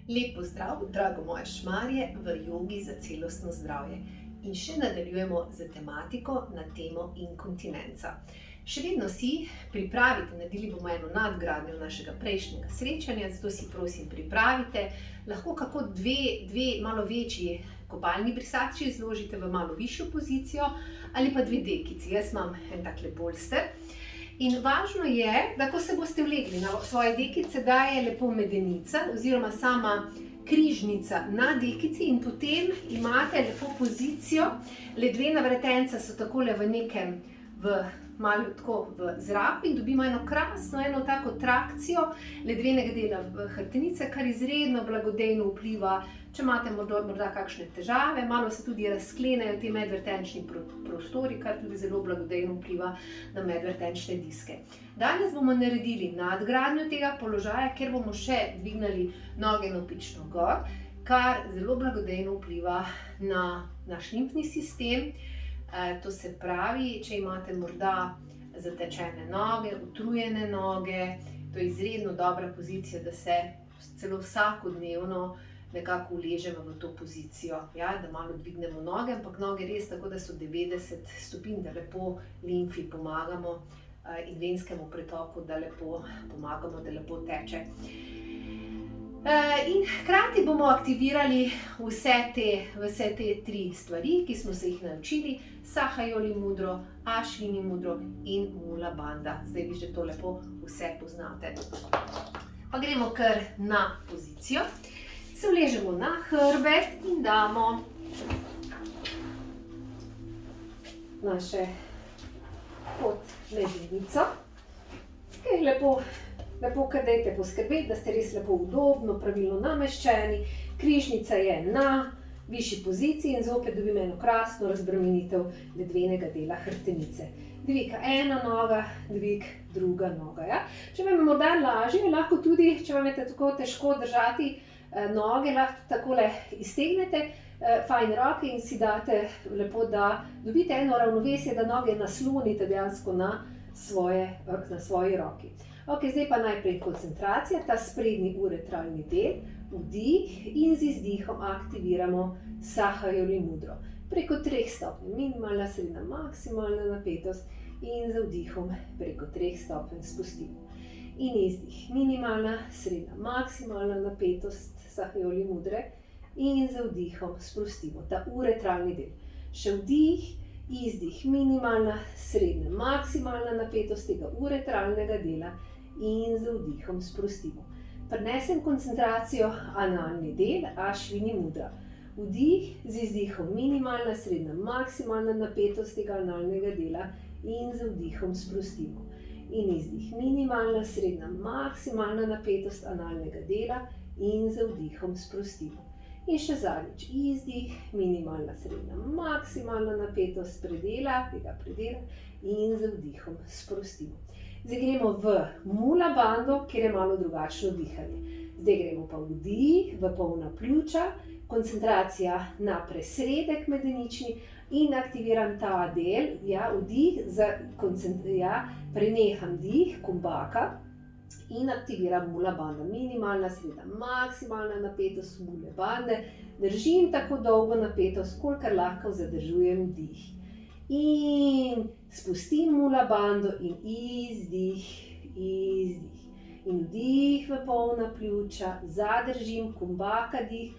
Lep pozdrav, drago moje šmarje, v jogi za celostno zdravje. In še nadaljujemo z tematiko na temo inkontinenca. Še vedno si pripravite, naredili bomo eno nadgradnjo našega prejšnjega srečanja, zato si prosim pripravite. Lahko kako dve malo večji kopalni brisači zložite v malo višjo pozicijo ali pa dve dekici. Jaz imam en takle bolster. In važno je, da ko se boste vlegli na svoje dekice, da je lepo medenica oziroma sama križnica na dekici in potem imate lepo pozicijo. Ledvena vretenca so takole malo tako v zraku in dobimo eno krasno, eno tako trakcijo ledvenega dela hrbtenice, kar izredno blagodejno vpliva, če imate morda kakšne težave, malo se tudi razklenejo ti medvrtenčni prostori, kar tudi zelo blagodejno vpliva na medvrtenčne diske. Danes bomo naredili nadgradnjo tega položaja, kjer bomo še dvignili noge navpično gor, kar zelo blagodejno vpliva na naš limfni sistem. To se pravi, če imate morda zatečene noge, utrujene noge, to je izredno dobra pozicija, da se celo vsakodnevno nekako uležemo v to pozicijo, ja, da malo dvignemo noge, ampak noge res tako, da so 90 stopinj, da lepo limfi pomagamo in venskemu pretoku, da lepo pomagamo, da lepo teče. In hkrati bomo aktivirali vse te tri stvari, ki smo se jih naučili, Sahajoli mudro, Ašvini mudro in Mula Bandha. Zdaj vi že to lepo vse poznate. Pa gremo kar na pozicijo. Se uležemo na hrbet in damo naše pod medenico. Lepo, kar dajte poskrbeti, da ste res lepo udobno, pravilno nameščeni. Križnica je na višji poziciji in zopet dobimo eno krasno razbremenitev ledvenega dela hrbtenice. Dvig ena noga, dvig druga noga. Ja? Če vam je morda lažje, lahko tudi, če vam je tako težko držati noge, lahko takole iztegnete fajn roke in si date lepo, da dobite eno ravnovesje, da noge naslonite dejansko na svoji roki. Ok, zdaj pa najprej koncentracija, ta sprednji uretralni del, vdih in z izdihom aktiviramo Sahajoli mudro. Preko 3 stopenj, minimalna, srednja, maksimalna napetost in z vdihom preko 3 stopenj spustimo. In izdih, minimalna, srednja, maksimalna napetost Sahajoli mudre in z vdihom sprostimo ta uretralni del. Še vdih, izdih, minimalna, srednja, maksimalna napetost tega uretralnega dela in z vdihom sprostimo. Prenesem koncentracijo analni del, Ašvini mudra. Vdih z izdihom, minimalna, srednja, maksimalna napetost tega analnega dela in z vdihom sprostimo. In izdih, minimalna, srednja, maksimalna napetost analnega dela in z vdihom sprostimo. In še zadnjič, izdih, minimalna, srednja, maksimalna napetost tega predela in z vdihom sprostimo. Zdaj gremo v Mula Bandho, kjer je malo drugačno dihanje. Zdaj gremo pa vdih v polna pljuča, koncentracija na presredek medenični in aktiviram ta del, vdih, preneham dih, kumbhaka. In aktiviram Mula Bandha, minimalna, srednja, maksimalna napetost Mule Bandhe. Držim tako dolgo napetost, kolikor lahko zadržujem dih. In spustim Mula Bandho in izdih. In vdih v polna pljuča, zadržim, kumbhaka dih,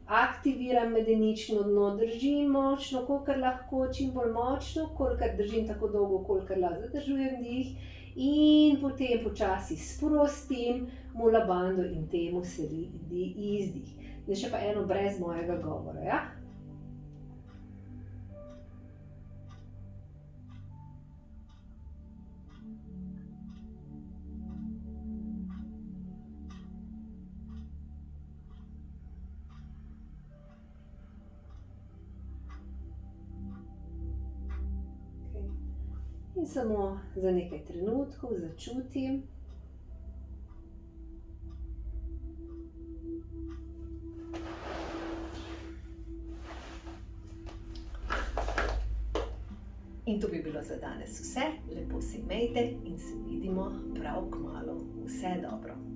aktiviram medenično dno, držim močno, kolikor lahko, čim bolj močno, kolikor držim tako dolgo, kolikor lahko zadržujem dih. In potem počasi sprostim Mula Bandho in temu sledi izdih. Zdaj še pa eno brez mojega govora, ja? In samo za nekaj trenutkov začutim. In to bi bilo za danes vse. Lepo se imejte in se vidimo prav kmalu. Vse dobro.